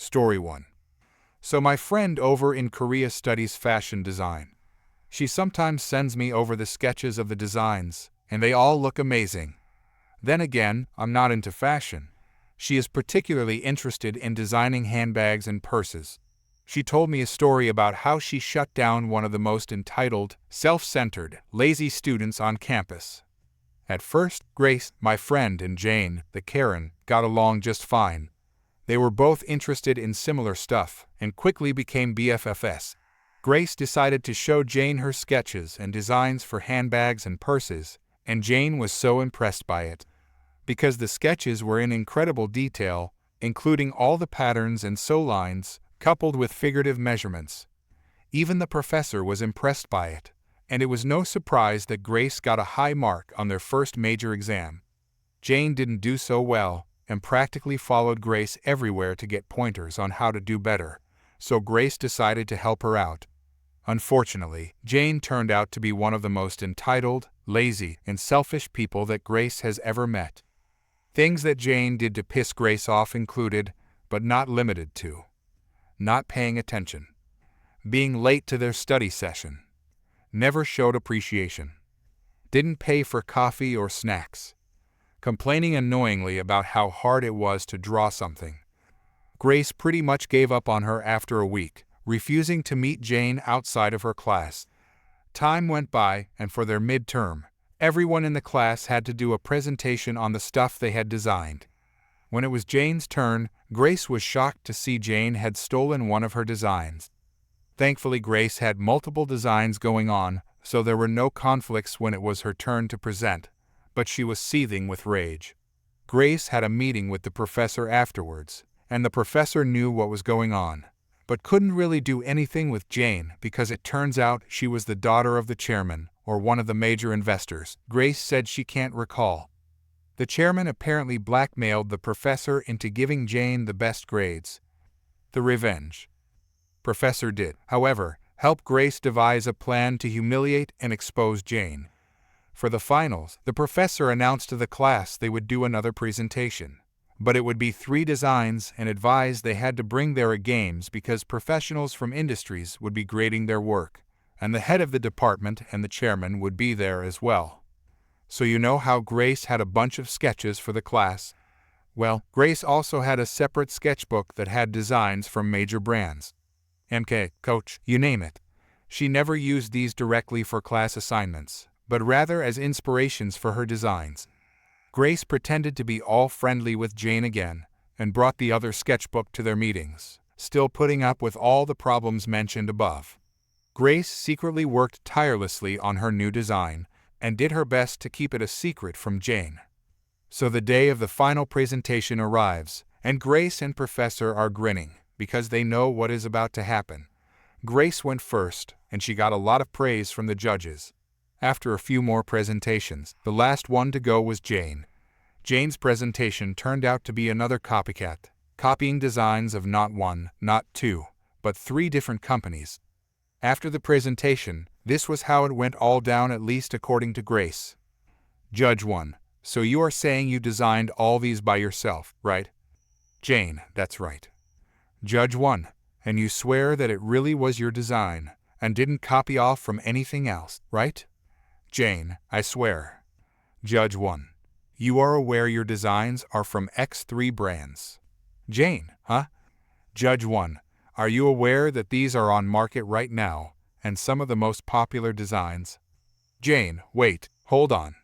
Story 1. So my friend over in Korea studies fashion design. She sometimes sends me over the sketches of the designs, and they all look amazing. Then again, I'm not into fashion. She is particularly interested in designing handbags and purses. She told me a story about how she shut down one of the most entitled, self-centered, lazy students on campus. At first, Grace, my friend, and Jane, the Karen, got along just fine. They were both interested in similar stuff and quickly became BFFs. Grace decided to show Jane her sketches and designs for handbags and purses, and Jane was so impressed by it. Because the sketches were in incredible detail, including all the patterns and sew lines, coupled with figurative measurements. Even the professor was impressed by it, and it was no surprise that Grace got a high mark on their first major exam. Jane didn't do so well, and practically followed Grace everywhere to get pointers on how to do better, so Grace decided to help her out. Unfortunately, Jane turned out to be one of the most entitled, lazy, and selfish people that Grace has ever met. Things that Jane did to piss Grace off included, but not limited to, not paying attention, being late to their study session, never showed appreciation, didn't pay for coffee or snacks, complaining annoyingly about how hard it was to draw something. Grace pretty much gave up on her after a week, refusing to meet Jane outside of her class. Time went by, and for their midterm, everyone in the class had to do a presentation on the stuff they had designed. When it was Jane's turn, Grace was shocked to see Jane had stolen one of her designs. Thankfully, Grace had multiple designs going on, so there were no conflicts when it was her turn to present, but she was seething with rage. Grace had a meeting with the professor afterwards, and the professor knew what was going on, but couldn't really do anything with Jane because it turns out she was the daughter of the chairman, or one of the major investors. Grace said she can't recall. The chairman apparently blackmailed the professor into giving Jane the best grades. The revenge. Professor did, however, help Grace devise a plan to humiliate and expose Jane. For the finals, the professor announced to the class they would do another presentation. But it would be 3 designs and advised they had to bring their A games because professionals from industries would be grading their work, and the head of the department and the chairman would be there as well. So you know how Grace had a bunch of sketches for the class? Well, Grace also had a separate sketchbook that had designs from major brands. MK, Coach, you name it. She never used these directly for class assignments, but rather as inspirations for her designs. Grace pretended to be all friendly with Jane again, and brought the other sketchbook to their meetings, still putting up with all the problems mentioned above. Grace secretly worked tirelessly on her new design, and did her best to keep it a secret from Jane. So the day of the final presentation arrives, and Grace and Professor are grinning, because they know what is about to happen. Grace went first, and she got a lot of praise from the judges. After a few more presentations, the last one to go was Jane. Jane's presentation turned out to be another copycat, copying designs of not 1, not 2, but 3 different companies. After the presentation, this was how it went all down, at least according to Grace. Judge 1. So you are saying you designed all these by yourself, right? Jane, that's right. Judge 1. And you swear that it really was your design, and didn't copy off from anything else, right? Jane, I swear. Judge 1. You are aware your designs are from X3 brands. Jane, huh? Judge 1. Are you aware that these are on market right now, and some of the most popular designs? Jane, wait, hold on.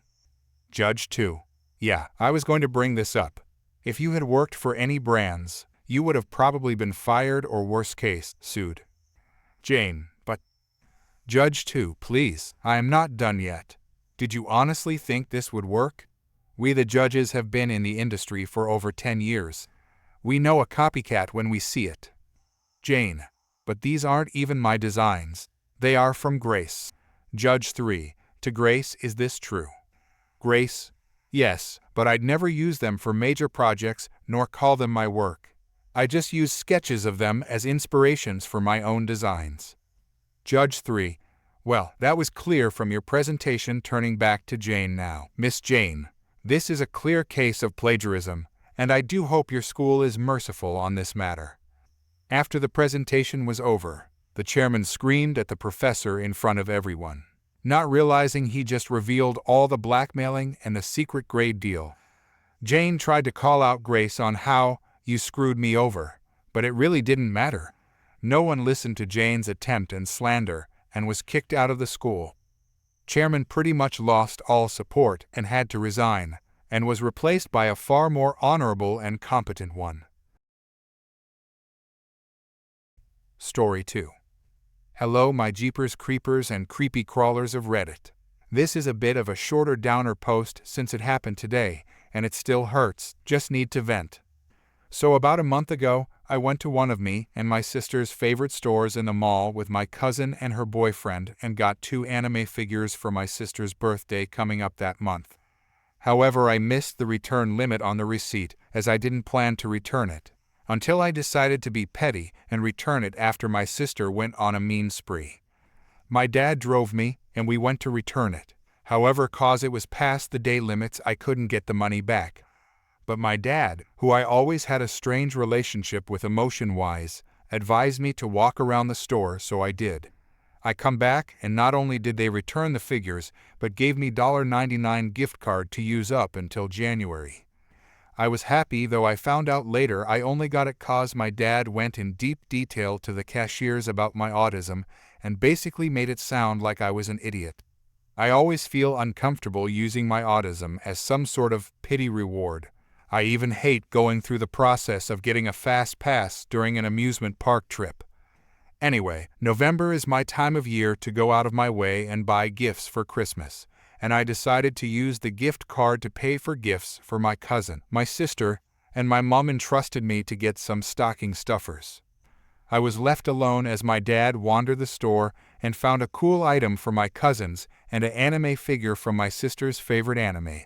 Judge 2. Yeah, I was going to bring this up. If you had worked for any brands, you would have probably been fired or, worst case, sued. Jane, but... Judge 2, please, I am not done yet. Did you honestly think this would work? We the judges have been in the industry for over 10 years. We know a copycat when we see it. Jane, but these aren't even my designs. They are from Grace. Judge 3, to Grace, is this true? Grace, yes, but I'd never use them for major projects nor call them my work. I just use sketches of them as inspirations for my own designs. Judge 3. Well, that was clear from your presentation. Turning back to Jane now. Miss Jane, this is a clear case of plagiarism, and I do hope your school is merciful on this matter. After the presentation was over, the chairman screamed at the professor in front of everyone, not realizing he just revealed all the blackmailing and the secret grade deal. Jane tried to call out Grace on how "you screwed me over," but it really didn't matter. No one listened to Jane's attempt and slander and was kicked out of the school. Chairman pretty much lost all support and had to resign, and was replaced by a far more honorable and competent one. Story 2. Hello my Jeepers Creepers and Creepy Crawlers of Reddit. This is a bit of a shorter downer post since it happened today, and it still hurts, just need to vent. So about a month ago, I went to one of me and my sister's favorite stores in the mall with my cousin and her boyfriend and got 2 anime figures for my sister's birthday coming up that month. However, I missed the return limit on the receipt as I didn't plan to return it, until I decided to be petty and return it after my sister went on a mean spree. My dad drove me and we went to return it. However, cause it was past the day limits, I couldn't get the money back. But my dad, who I always had a strange relationship with emotion-wise, advised me to walk around the store, so I did. I come back and not only did they return the figures, but gave me $99 gift card to use up until January. I was happy, though I found out later I only got it cause my dad went in deep detail to the cashiers about my autism and basically made it sound like I was an idiot. I always feel uncomfortable using my autism as some sort of pity reward. I even hate going through the process of getting a fast pass during an amusement park trip. Anyway, November is my time of year to go out of my way and buy gifts for Christmas, and I decided to use the gift card to pay for gifts for my cousin, my sister, and my mom entrusted me to get some stocking stuffers. I was left alone as my dad wandered the store and found a cool item for my cousins and an anime figure from my sister's favorite anime.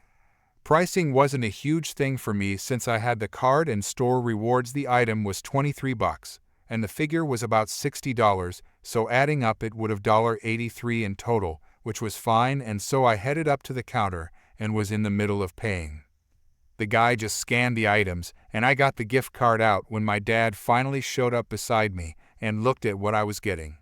Pricing wasn't a huge thing for me since I had the card and store rewards. The item was $23 and the figure was about $60, so adding up it would have $83 in total, which was fine, and so I headed up to the counter and was in the middle of paying. The guy just scanned the items and I got the gift card out when my dad finally showed up beside me and looked at what I was getting.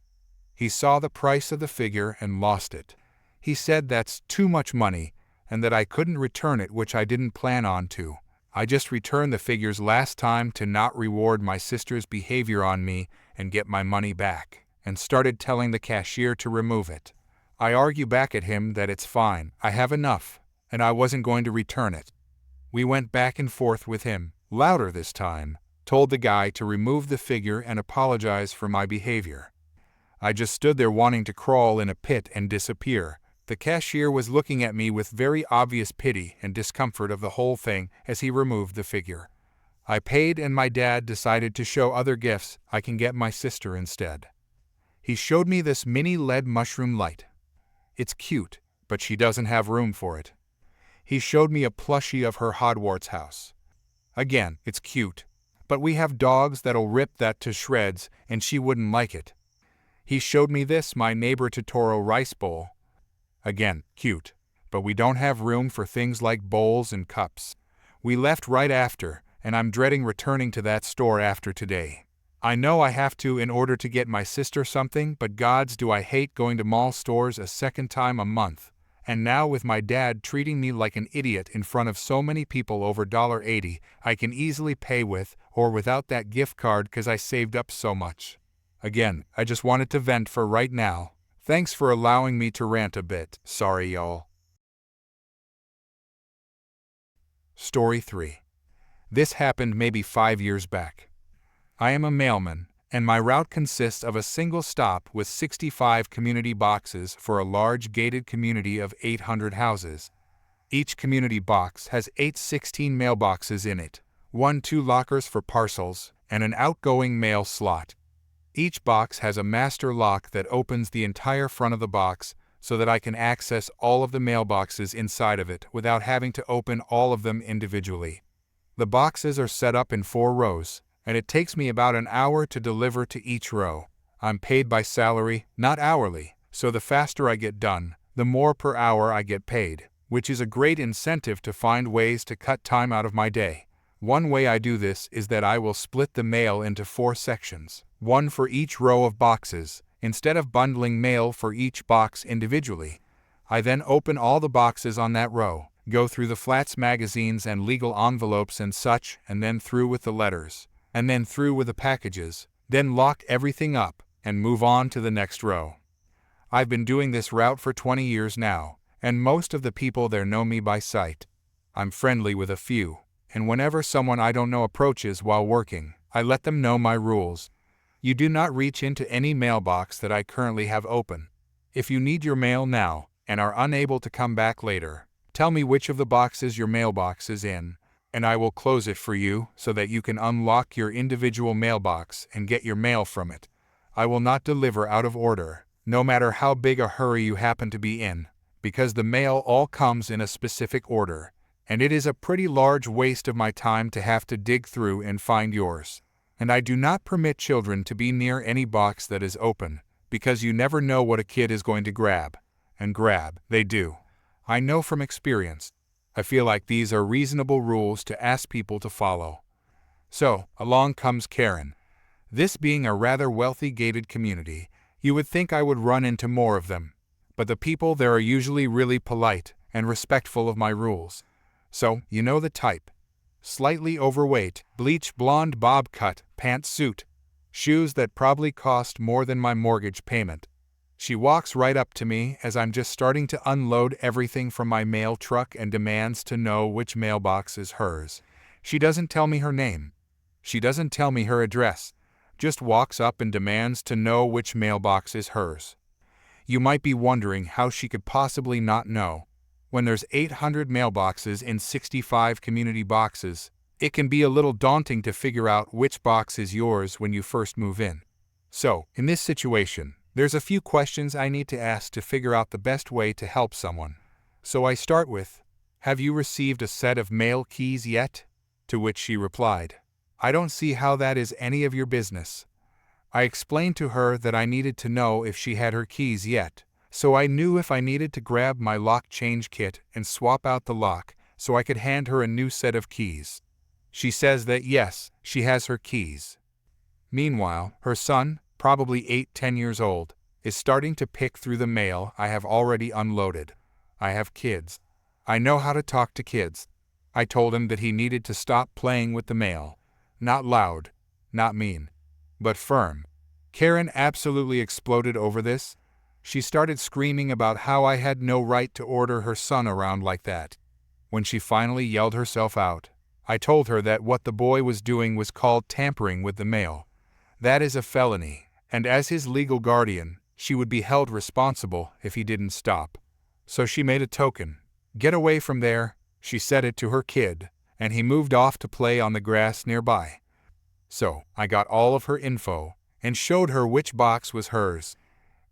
He saw the price of the figure and lost it. He said that's too much money and that I couldn't return it, which I didn't plan on to. I just returned the figures last time to not reward my sister's behavior on me and get my money back, and started telling the cashier to remove it. I argue back at him that it's fine, I have enough, and I wasn't going to return it. We went back and forth with him, louder this time, told the guy to remove the figure and apologize for my behavior. I just stood there wanting to crawl in a pit and disappear. The cashier was looking at me with very obvious pity and discomfort of the whole thing as he removed the figure. I paid and my dad decided to show other gifts I can get my sister instead. He showed me this mini LED mushroom light. It's cute, but she doesn't have room for it. He showed me a plushie of her Hogwarts house. Again, it's cute, but we have dogs that'll rip that to shreds and she wouldn't like it. He showed me this my neighbor Totoro rice bowl. Again, cute, but we don't have room for things like bowls and cups. We left right after, and I'm dreading returning to that store after today. I know I have to in order to get my sister something, but gods do I hate going to mall stores a second time a month. And now with my dad treating me like an idiot in front of so many people over $80, I can easily pay with or without that gift card because I saved up so much. Again, I just wanted to vent for right now. Thanks for allowing me to rant a bit. Sorry, y'all. Story 3. This happened maybe 5 years back. I am a mailman, and my route consists of a single stop with 65 community boxes for a large gated community of 800 houses. Each community box has 8 16 mailboxes in it, 2 lockers for parcels, and an outgoing mail slot. Each box has a master lock that opens the entire front of the box so that I can access all of the mailboxes inside of it without having to open all of them individually. The boxes are set up in 4 rows, and it takes me about an hour to deliver to each row. I'm paid by salary, not hourly, so the faster I get done, the more per hour I get paid, which is a great incentive to find ways to cut time out of my day. One way I do this is that I will split the mail into 4 sections, one for each row of boxes. Instead of bundling mail for each box individually, I then open all the boxes on that row, go through the flats, magazines, and legal envelopes and such, and then through with the letters, and then through with the packages, then lock everything up, and move on to the next row. I've been doing this route for 20 years now, and most of the people there know me by sight. I'm friendly with a few, and whenever someone I don't know approaches while working, I let them know my rules. You do not reach into any mailbox that I currently have open. If you need your mail now, and are unable to come back later, tell me which of the boxes your mailbox is in, and I will close it for you so that you can unlock your individual mailbox and get your mail from it. I will not deliver out of order, no matter how big a hurry you happen to be in, because the mail all comes in a specific order, and it is a pretty large waste of my time to have to dig through and find yours. And I do not permit children to be near any box that is open, because you never know what a kid is going to grab. And grab, they do. I know from experience. I feel like these are reasonable rules to ask people to follow. So, along comes Karen. This being a rather wealthy gated community, you would think I would run into more of them. But the people there are usually really polite and respectful of my rules. So, you know the type. Slightly overweight, bleach blonde bob cut, pantsuit, shoes that probably cost more than my mortgage payment. She walks right up to me as I'm just starting to unload everything from my mail truck and demands to know which mailbox is hers. She doesn't tell me her name. She doesn't tell me her address. Just walks up and demands to know which mailbox is hers. You might be wondering how she could possibly not know. When there's 800 mailboxes in 65 community boxes, it can be a little daunting to figure out which box is yours when you first move in. So, in this situation, there's a few questions I need to ask to figure out the best way to help someone. So I start with, "Have you received a set of mail keys yet?" To which she replied, "I don't see how that is any of your business." I explained to her that I needed to know if she had her keys yet, so I knew if I needed to grab my lock change kit and swap out the lock so I could hand her a new set of keys. She says that yes, she has her keys. Meanwhile, her son, probably 8-10 years old, is starting to pick through the mail I have already unloaded. I have kids. I know how to talk to kids. I told him that he needed to stop playing with the mail. Not loud, not mean, but firm. Karen absolutely exploded over this. She started screaming about how I had no right to order her son around like that. When she finally yelled herself out, I told her that what the boy was doing was called tampering with the mail. That is a felony, and as his legal guardian, she would be held responsible if he didn't stop. So she made a token. "Get away from there," she said it to her kid, and he moved off to play on the grass nearby. So I got all of her info and showed her which box was hers.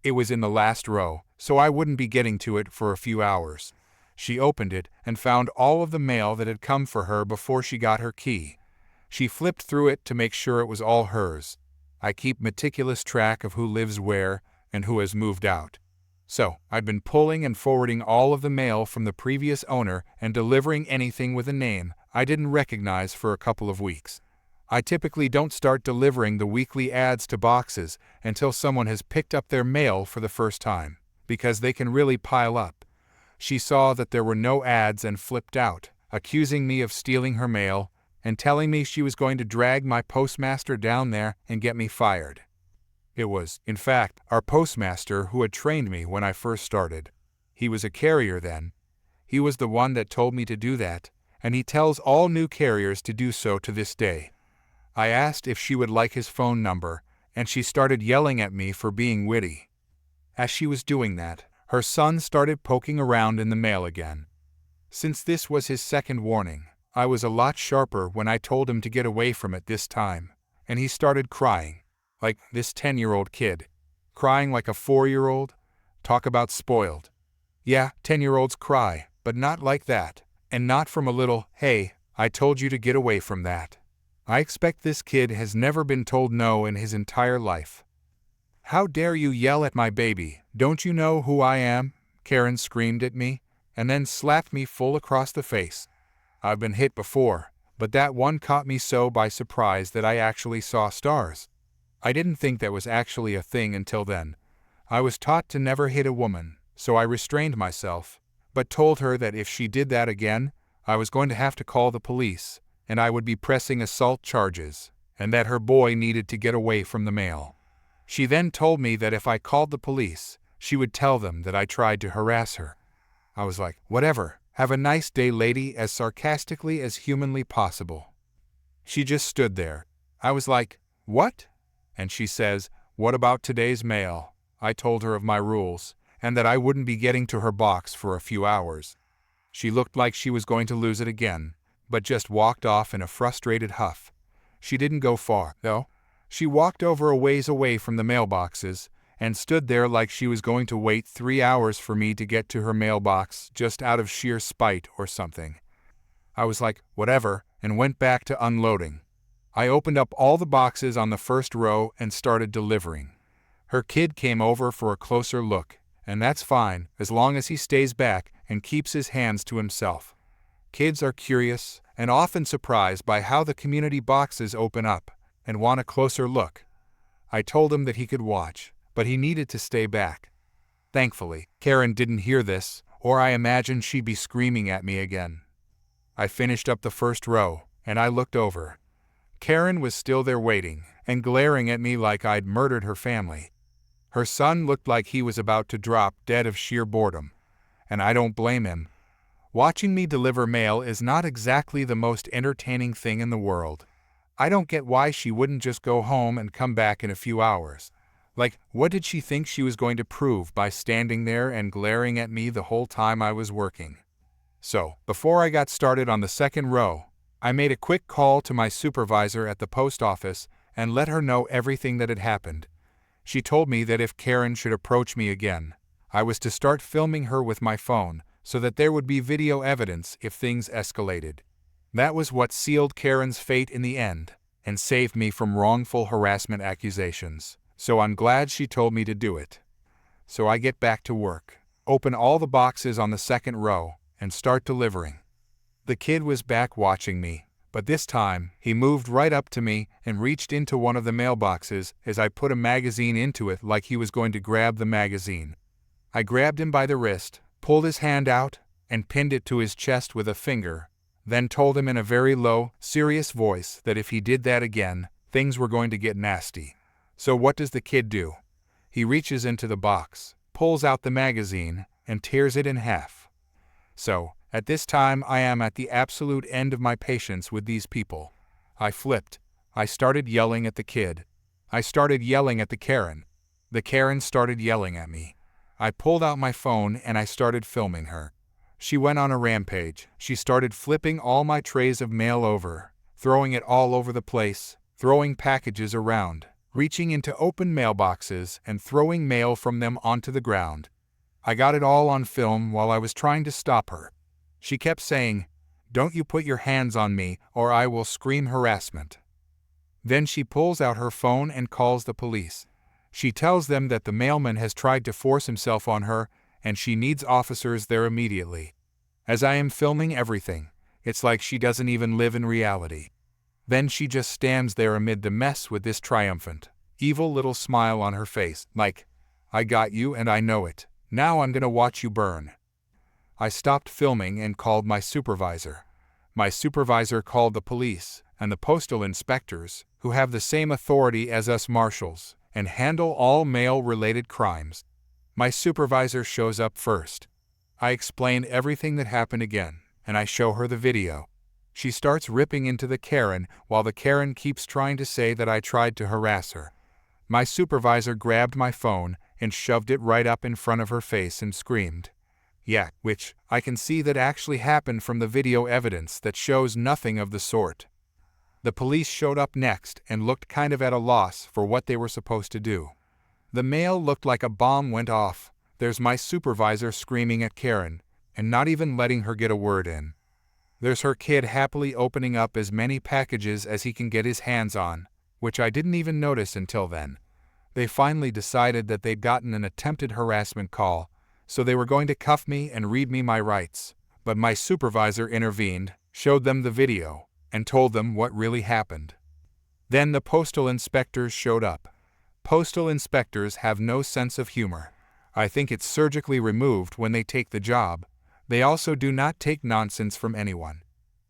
It was in the last row, so I wouldn't be getting to it for a few hours. She opened it and found all of the mail that had come for her before she got her key. She flipped through it to make sure it was all hers. I keep meticulous track of who lives where and who has moved out. So, I've been pulling and forwarding all of the mail from the previous owner and delivering anything with a name I didn't recognize for a couple of weeks. I typically don't start delivering the weekly ads to boxes until someone has picked up their mail for the first time, because they can really pile up. She saw that there were no ads and flipped out, accusing me of stealing her mail and telling me she was going to drag my postmaster down there and get me fired. It was, in fact, our postmaster who had trained me when I first started. He was a carrier then. He was the one that told me to do that, and he tells all new carriers to do so to this day. I asked if she would like his phone number, and she started yelling at me for being witty. As she was doing that, her son started poking around in the mail again. Since this was his second warning, I was a lot sharper when I told him to get away from it this time, and he started crying, like this 10-year-old kid. Crying like a 4-year-old? Talk about spoiled. Yeah, 10-year-olds cry, but not like that, and not from a little, "Hey, I told you to get away from that." I expect this kid has never been told no in his entire life. "How dare you yell at my baby? Don't you know who I am?" Karen screamed at me, and then slapped me full across the face. I've been hit before, but that one caught me so by surprise that I actually saw stars. I didn't think that was actually a thing until then. I was taught to never hit a woman, so I restrained myself, but told her that if she did that again, I was going to have to call the police, and I would be pressing assault charges, and that her boy needed to get away from the mail. She then told me that if I called the police, she would tell them that I tried to harass her. I was like, whatever, have a nice day, lady, as sarcastically as humanly possible. She just stood there. I was like, what? And she says, what about today's mail? I told her of my rules, and that I wouldn't be getting to her box for a few hours. She looked like she was going to lose it again, but just walked off in a frustrated huff. She didn't go far, though. She walked over a ways away from the mailboxes, and stood there like she was going to wait 3 hours for me to get to her mailbox just out of sheer spite or something. I was like, whatever, and went back to unloading. I opened up all the boxes on the first row and started delivering. Her kid came over for a closer look, and that's fine as long as he stays back and keeps his hands to himself. Kids are curious and often surprised by how the community boxes open up and want a closer look. I told him that he could watch, but he needed to stay back. Thankfully, Karen didn't hear this, or I imagine she'd be screaming at me again. I finished up the first row, and I looked over. Karen was still there waiting and glaring at me like I'd murdered her family. Her son looked like he was about to drop dead of sheer boredom, and I don't blame him. Watching me deliver mail is not exactly the most entertaining thing in the world. I don't get why she wouldn't just go home and come back in a few hours. Like, what did she think she was going to prove by standing there and glaring at me the whole time I was working? So, before I got started on the second row, I made a quick call to my supervisor at the post office and let her know everything that had happened. She told me that if Karen should approach me again, I was to start filming her with my phone so that there would be video evidence if things escalated. That was what sealed Karen's fate in the end and saved me from wrongful harassment accusations. So I'm glad she told me to do it. So I get back to work, open all the boxes on the second row, and start delivering. The kid was back watching me, but this time he moved right up to me and reached into one of the mailboxes as I put a magazine into it like he was going to grab the magazine. I grabbed him by the wrist, pulled his hand out, and pinned it to his chest with a finger, then told him in a very low, serious voice that if he did that again, things were going to get nasty. So what does the kid do? He reaches into the box, pulls out the magazine, and tears it in half. So, at this time I am at the absolute end of my patience with these people. I flipped. I started yelling at the kid. I started yelling at the Karen. The Karen started yelling at me. I pulled out my phone and I started filming her. She went on a rampage. She started flipping all my trays of mail over, throwing it all over the place, throwing packages around, reaching into open mailboxes and throwing mail from them onto the ground. I got it all on film while I was trying to stop her. She kept saying, "Don't you put your hands on me or I will scream harassment." Then she pulls out her phone and calls the police. She tells them that the mailman has tried to force himself on her and she needs officers there immediately. As I am filming everything, it's like she doesn't even live in reality. Then she just stands there amid the mess with this triumphant, evil little smile on her face, like, "I got you and I know it. Now I'm gonna watch you burn." I stopped filming and called my supervisor. My supervisor called the police and the postal inspectors, who have the same authority as us marshals and handle all mail-related crimes. My supervisor shows up first. I explain everything that happened again, and I show her the video. She starts ripping into the Karen while the Karen keeps trying to say that I tried to harass her. My supervisor grabbed my phone and shoved it right up in front of her face and screamed. Yeah, which I can see that actually happened from the video evidence that shows nothing of the sort. The police showed up next and looked kind of at a loss for what they were supposed to do. The mail looked like a bomb went off. There's my supervisor screaming at Karen and not even letting her get a word in. There's her kid happily opening up as many packages as he can get his hands on, which I didn't even notice until then. They finally decided that they'd gotten an attempted harassment call, so they were going to cuff me and read me my rights. But my supervisor intervened, showed them the video, and told them what really happened. Then the postal inspectors showed up. Postal inspectors have no sense of humor. I think it's surgically removed when they take the job. They also do not take nonsense from anyone.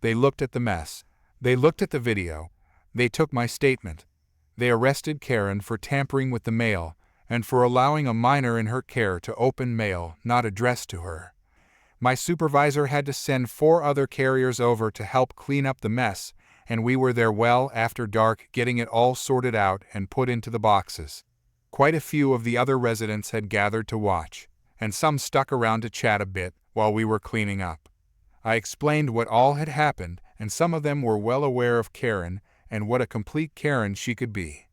They looked at the mess. They looked at the video. They took my statement. They arrested Karen for tampering with the mail and for allowing a minor in her care to open mail not addressed to her. My supervisor had to send 4 other carriers over to help clean up the mess, and we were there well after dark getting it all sorted out and put into the boxes. Quite a few of the other residents had gathered to watch, and some stuck around to chat a bit while we were cleaning up. I explained what all had happened, and some of them were well aware of Karen and what a complete Karen she could be.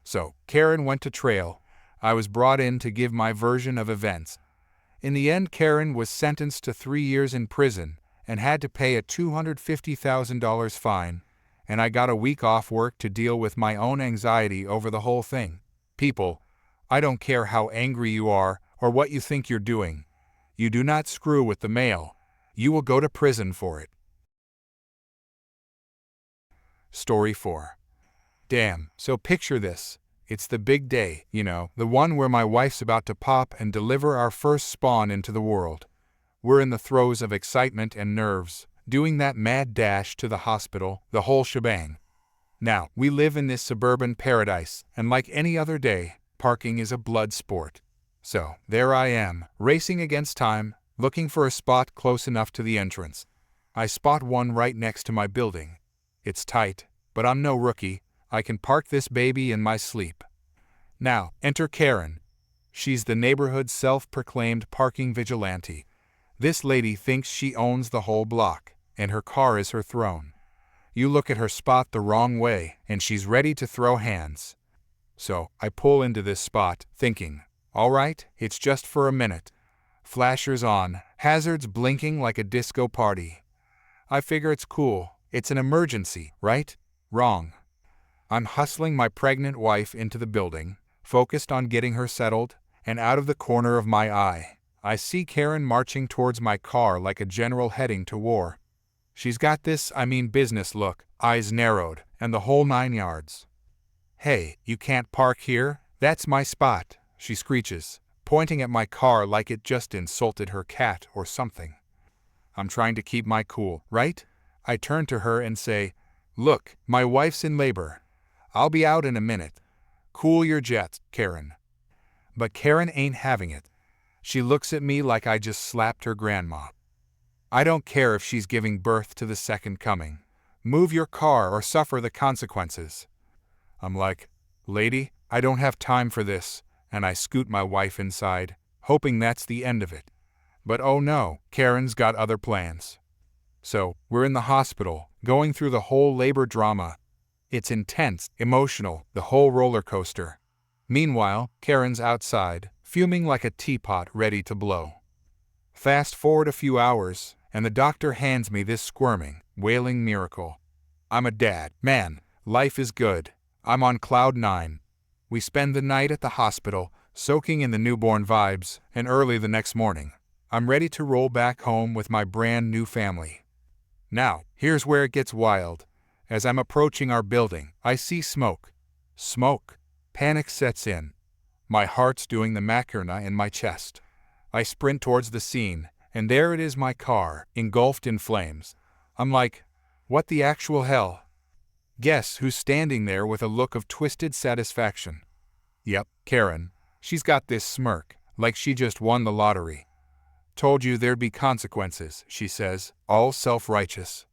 So, Karen went to trail. I was brought in to give my version of events. In the end, Karen was sentenced to 3 years in prison and had to pay a $250,000 fine, and I got a week off work to deal with my own anxiety over the whole thing. People, I don't care how angry you are or what you think you're doing. You do not screw with the mail. You will go to prison for it. Story 4. Damn, so picture this. It's the big day, you know, the one where my wife's about to pop and deliver our first spawn into the world. We're in the throes of excitement and nerves, doing that mad dash to the hospital, the whole shebang. Now, we live in this suburban paradise, and like any other day, parking is a blood sport. So, there I am, racing against time, looking for a spot close enough to the entrance. I spot one right next to my building. It's tight, but I'm no rookie. I can park this baby in my sleep. Now, enter Karen. She's the neighborhood's self-proclaimed parking vigilante. This lady thinks she owns the whole block, and her car is her throne. You look at her spot the wrong way, and she's ready to throw hands. So, I pull into this spot, thinking, all right, it's just for a minute. Flashers on, hazards blinking like a disco party. I figure it's cool. It's an emergency, right? Wrong. I'm hustling my pregnant wife into the building, focused on getting her settled, and out of the corner of my eye, I see Karen marching towards my car like a general heading to war. She's got this, business look, eyes narrowed, and the whole 9 yards. Hey, you can't park here? That's my spot, she screeches, pointing at my car like it just insulted her cat or something. I'm trying to keep my cool, right? I turn to her and say, look, my wife's in labor. I'll be out in a minute. Cool your jets, Karen. But Karen ain't having it. She looks at me like I just slapped her grandma. I don't care if she's giving birth to the second coming. Move your car or suffer the consequences. I'm like, lady, I don't have time for this, and I scoot my wife inside, hoping that's the end of it. But oh no, Karen's got other plans. So, we're in the hospital, going through the whole labor drama. It's intense, emotional, the whole roller coaster. Meanwhile, Karen's outside, fuming like a teapot ready to blow. Fast forward a few hours, and the doctor hands me this squirming, wailing miracle. I'm a dad. Man, life is good. I'm on cloud 9. We spend the night at the hospital, soaking in the newborn vibes, and early the next morning, I'm ready to roll back home with my brand new family. Now, here's where it gets wild. As I'm approaching our building, I see smoke. Smoke. Panic sets in. My heart's doing the Macarena in my chest. I sprint towards the scene, and there it is, my car, engulfed in flames. I'm like, what the actual hell? Guess who's standing there with a look of twisted satisfaction? Yep, Karen. She's got this smirk, like she just won the lottery. Told you there'd be consequences, she says, all self-righteous.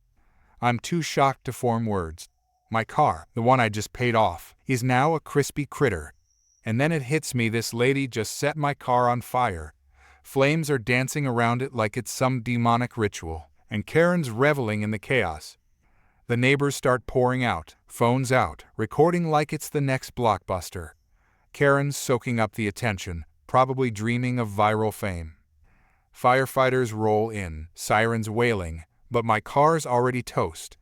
I'm too shocked to form words. My car, the one I just paid off, is now a crispy critter. And then it hits me, this lady just set my car on fire. Flames are dancing around it like it's some demonic ritual, and Karen's reveling in the chaos. The neighbors start pouring out, phones out, recording like it's the next blockbuster. Karen's soaking up the attention, probably dreaming of viral fame. Firefighters roll in, sirens wailing, but my car's already toast.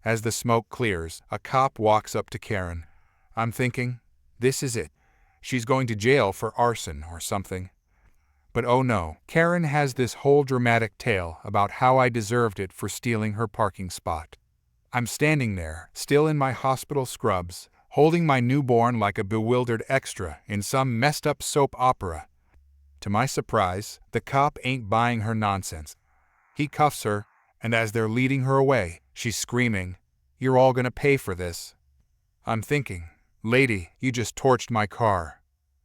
As the smoke clears, a cop walks up to Karen. I'm thinking, this is it. She's going to jail for arson or something. But oh no, Karen has this whole dramatic tale about how I deserved it for stealing her parking spot. I'm standing there, still in my hospital scrubs, holding my newborn like a bewildered extra in some messed up soap opera. To my surprise, the cop ain't buying her nonsense. He cuffs her, and as they're leading her away, she's screaming, "You're all gonna pay for this." I'm thinking, "Lady, you just torched my car."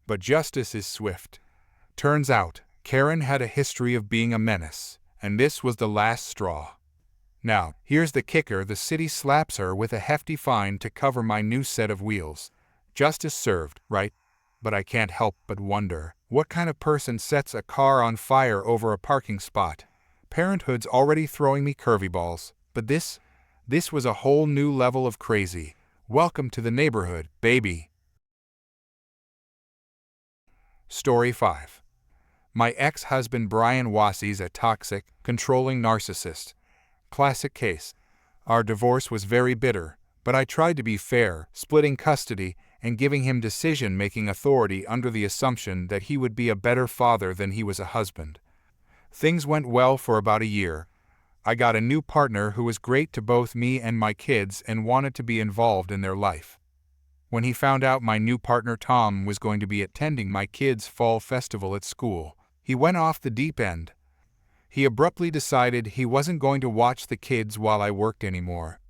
But justice is swift. Turns out, Karen had a history of being a menace, and this was the last straw. Now, here's the kicker: the city slaps her with a hefty fine to cover my new set of wheels. Justice served, right? But I can't help but wonder, what kind of person sets a car on fire over a parking spot? Parenthood's already throwing me curveballs, but this was a whole new level of crazy. Welcome to the neighborhood, baby. Story 5. My ex-husband Brian Wassey's a toxic, controlling narcissist. Classic case. Our divorce was very bitter, but I tried to be fair, splitting custody and giving him decision-making authority under the assumption that he would be a better father than he was a husband. Things went well for about a year. I got a new partner who was great to both me and my kids and wanted to be involved in their life. When he found out my new partner Tom was going to be attending my kids' fall festival at school, he went off the deep end. He abruptly decided he wasn't going to watch the kids while I worked anymore.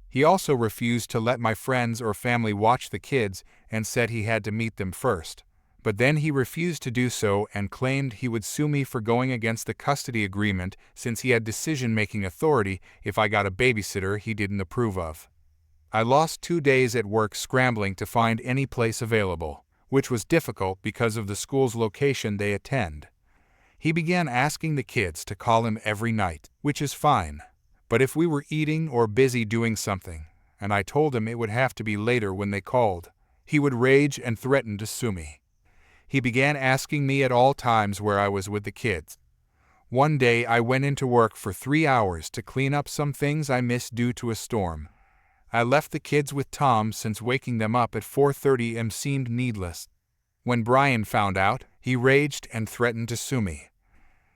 He also refused to let my friends or family watch the kids and said he had to meet them first. But then he refused to do so and claimed he would sue me for going against the custody agreement since he had decision-making authority if I got a babysitter he didn't approve of. I lost 2 days at work scrambling to find any place available, which was difficult because of the school's location they attend. He began asking the kids to call him every night, which is fine. But if we were eating or busy doing something, and I told him it would have to be later when they called, he would rage and threaten to sue me. He began asking me at all times where I was with the kids. One day I went into work for 3 hours to clean up some things I missed due to a storm. I left the kids with Tom since waking them up at 4:30 am seemed needless. When Brian found out, he raged and threatened to sue me.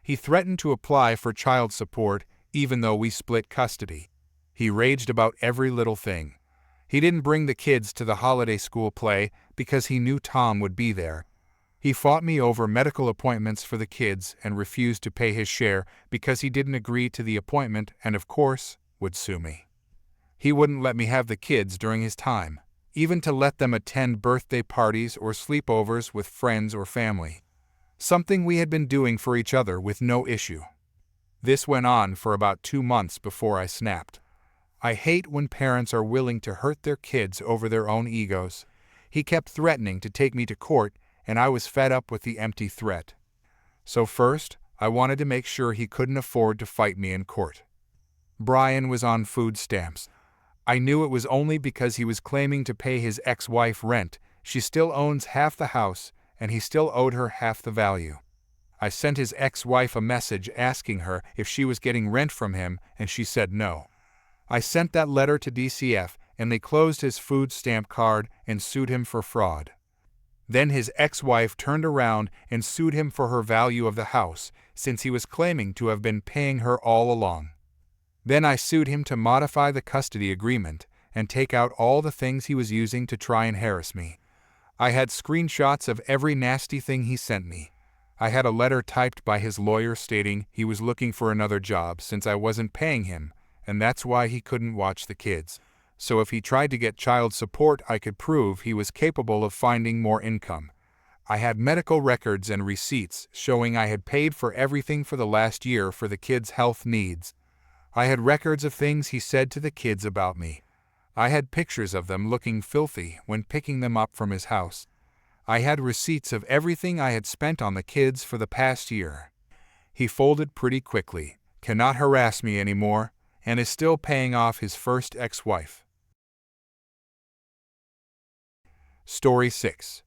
He threatened to apply for child support even though we split custody. He raged about every little thing. He didn't bring the kids to the holiday school play because he knew Tom would be there. He fought me over medical appointments for the kids and refused to pay his share because he didn't agree to the appointment and, of course, would sue me. He wouldn't let me have the kids during his time, even to let them attend birthday parties or sleepovers with friends or family. Something we had been doing for each other with no issue. This went on for about 2 months before I snapped. I hate when parents are willing to hurt their kids over their own egos. He kept threatening to take me to court, and I was fed up with the empty threat. So first, I wanted to make sure he couldn't afford to fight me in court. Brian was on food stamps. I knew it was only because he was claiming to pay his ex-wife rent. She still owns half the house, and he still owed her half the value. I sent his ex-wife a message asking her if she was getting rent from him, and she said no. I sent that letter to DCF, and they closed his food stamp card and sued him for fraud. Then his ex-wife turned around and sued him for her value of the house, since he was claiming to have been paying her all along. Then I sued him to modify the custody agreement and take out all the things he was using to try and harass me. I had screenshots of every nasty thing he sent me. I had a letter typed by his lawyer stating he was looking for another job since I wasn't paying him, and that's why he couldn't watch the kids. So if he tried to get child support, I could prove he was capable of finding more income. I had medical records and receipts showing I had paid for everything for the last year for the kids' health needs. I had records of things he said to the kids about me. I had pictures of them looking filthy when picking them up from his house. I had receipts of everything I had spent on the kids for the past year. He folded pretty quickly, cannot harass me anymore, and is still paying off his first ex-wife. Story 6.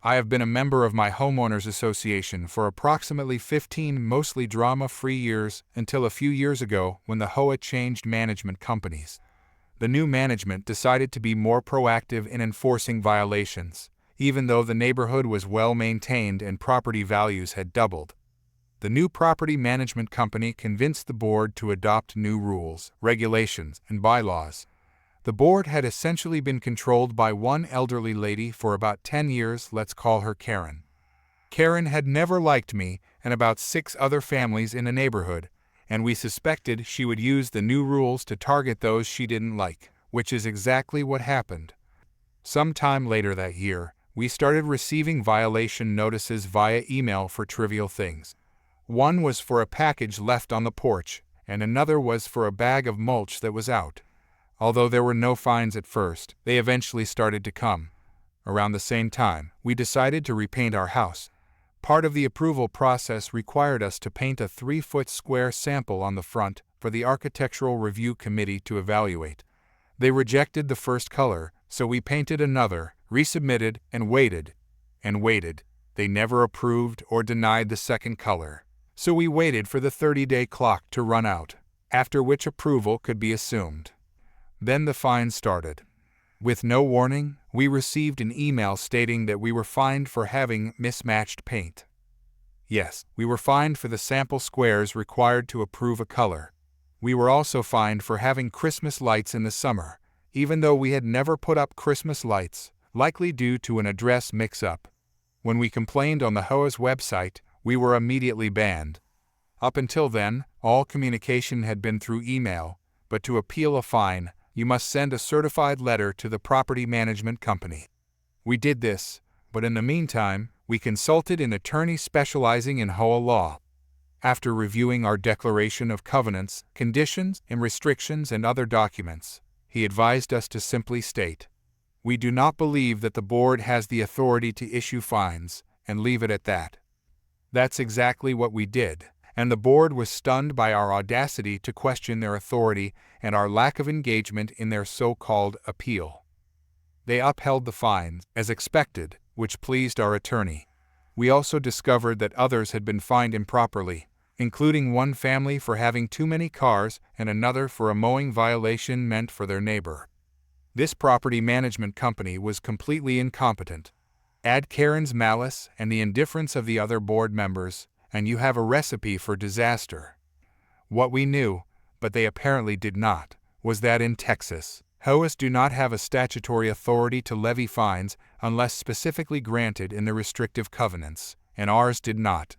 I have been a member of my homeowners association for approximately 15 mostly drama-free years until a few years ago when the HOA changed management companies. The new management decided to be more proactive in enforcing violations, even though the neighborhood was well maintained and property values had doubled. The new property management company convinced the board to adopt new rules, regulations, and bylaws, The board had essentially been controlled by one elderly lady for about 10 years, let's call her Karen. Karen had never liked me and about 6 other families in the neighborhood, and we suspected she would use the new rules to target those she didn't like, which is exactly what happened. Sometime later that year, we started receiving violation notices via email for trivial things. One was for a package left on the porch, and another was for a bag of mulch that was out. Although there were no fines at first, they eventually started to come. Around the same time, we decided to repaint our house. Part of the approval process required us to paint a 3-foot square sample on the front for the Architectural Review Committee to evaluate. They rejected the first color, so we painted another, resubmitted, and waited. They never approved or denied the second color. So we waited for the 30-day clock to run out, after which approval could be assumed. Then the fines started. With no warning, we received an email stating that we were fined for having mismatched paint. Yes, we were fined for the sample squares required to approve a color. We were also fined for having Christmas lights in the summer, even though we had never put up Christmas lights, likely due to an address mix-up. When we complained on the HOA's website, we were immediately banned. Up until then, all communication had been through email, but to appeal a fine, you must send a certified letter to the property management company. We did this, but in the meantime, we consulted an attorney specializing in HOA law. After reviewing our declaration of covenants, conditions, and restrictions and other documents, he advised us to simply state, "We do not believe that the board has the authority to issue fines," and leave it at that. That's exactly what we did, and the board was stunned by our audacity to question their authority and our lack of engagement in their so-called appeal. They upheld the fines, as expected, which pleased our attorney. We also discovered that others had been fined improperly, including one family for having too many cars and another for a mowing violation meant for their neighbor. This property management company was completely incompetent. Add Karen's malice and the indifference of the other board members, and you have a recipe for disaster. What we knew, but they apparently did not, was that in Texas, HOAs do not have a statutory authority to levy fines unless specifically granted in the restrictive covenants, and ours did not.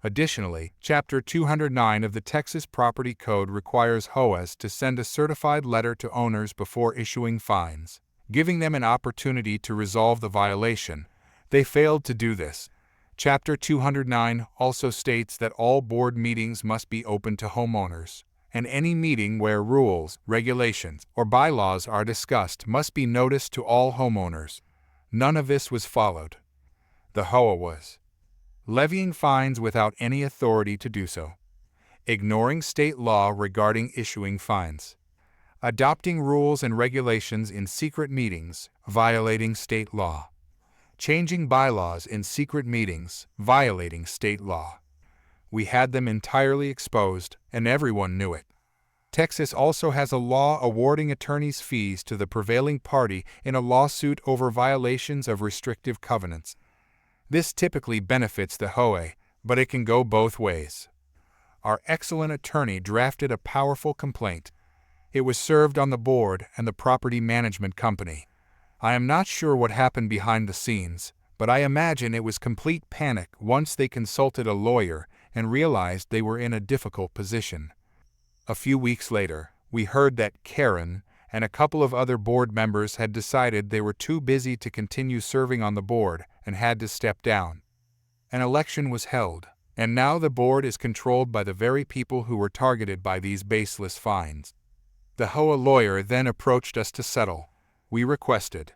Additionally, Chapter 209 of the Texas Property Code requires HOAs to send a certified letter to owners before issuing fines, giving them an opportunity to resolve the violation. They failed to do this. Chapter 209 also states that all board meetings must be open to homeowners, and any meeting where rules, regulations, or bylaws are discussed must be noticed to all homeowners. None of this was followed. The HOA was levying fines without any authority to do so, ignoring state law regarding issuing fines, adopting rules and regulations in secret meetings, violating state law, changing bylaws in secret meetings, violating state law. We had them entirely exposed, and everyone knew it. Texas also has a law awarding attorneys' fees to the prevailing party in a lawsuit over violations of restrictive covenants. This typically benefits the HOA, but it can go both ways. Our excellent attorney drafted a powerful complaint. It was served on the board and the property management company. I am not sure what happened behind the scenes, but I imagine it was complete panic once they consulted a lawyer and realized they were in a difficult position. A few weeks later, we heard that Karen and a couple of other board members had decided they were too busy to continue serving on the board and had to step down. An election was held, and now the board is controlled by the very people who were targeted by these baseless fines. The HOA lawyer then approached us to settle. We requested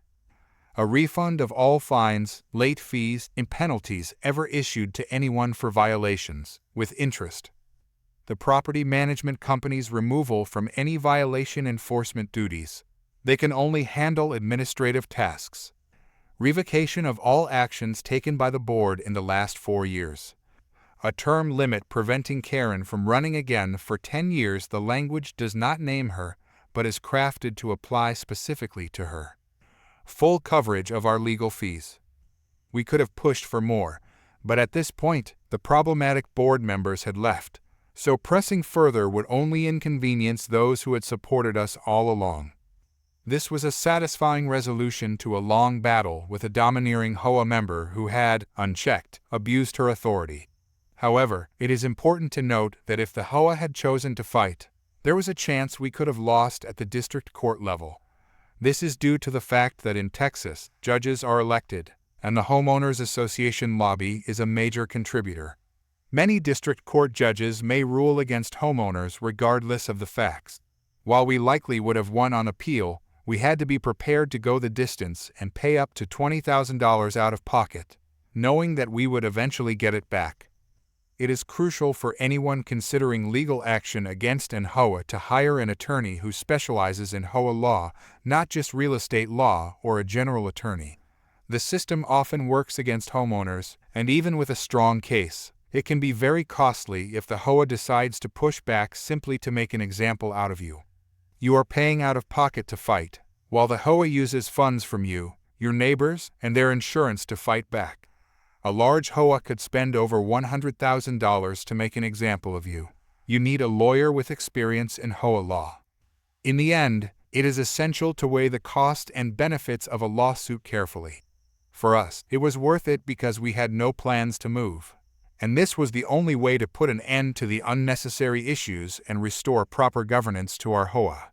a refund of all fines, late fees, and penalties ever issued to anyone for violations, with interest. The property management company's removal from any violation enforcement duties. They can only handle administrative tasks. Revocation of all actions taken by the board in the last 4 years. A term limit preventing Karen from running again for 10 years. The language does not name her, but is crafted to apply specifically to her. Full coverage of our legal fees. We could have pushed for more, but at this point, the problematic board members had left, so pressing further would only inconvenience those who had supported us all along. This was a satisfying resolution to a long battle with a domineering Hoa member who had, unchecked, abused her authority. However, it is important to note that if the Hoa had chosen to fight, there was a chance we could have lost at the district court level. This is due to the fact that in Texas, judges are elected, and the Homeowners Association lobby is a major contributor. Many district court judges may rule against homeowners regardless of the facts. While we likely would have won on appeal, we had to be prepared to go the distance and pay up to $20,000 out of pocket, knowing that we would eventually get it back. It is crucial for anyone considering legal action against an Hoa to hire an attorney who specializes in Hoa law, not just real estate law or a general attorney. The system often works against homeowners, and even with a strong case, it can be very costly if the Hoa decides to push back simply to make an example out of you. You are paying out of pocket to fight, while the Hoa uses funds from you, your neighbors, and their insurance to fight back. A large Hoa could spend over $100,000 to make an example of you. You need a lawyer with experience in Hoa law. In the end, it is essential to weigh the cost and benefits of a lawsuit carefully. For us, it was worth it because we had no plans to move, and this was the only way to put an end to the unnecessary issues and restore proper governance to our Hoa.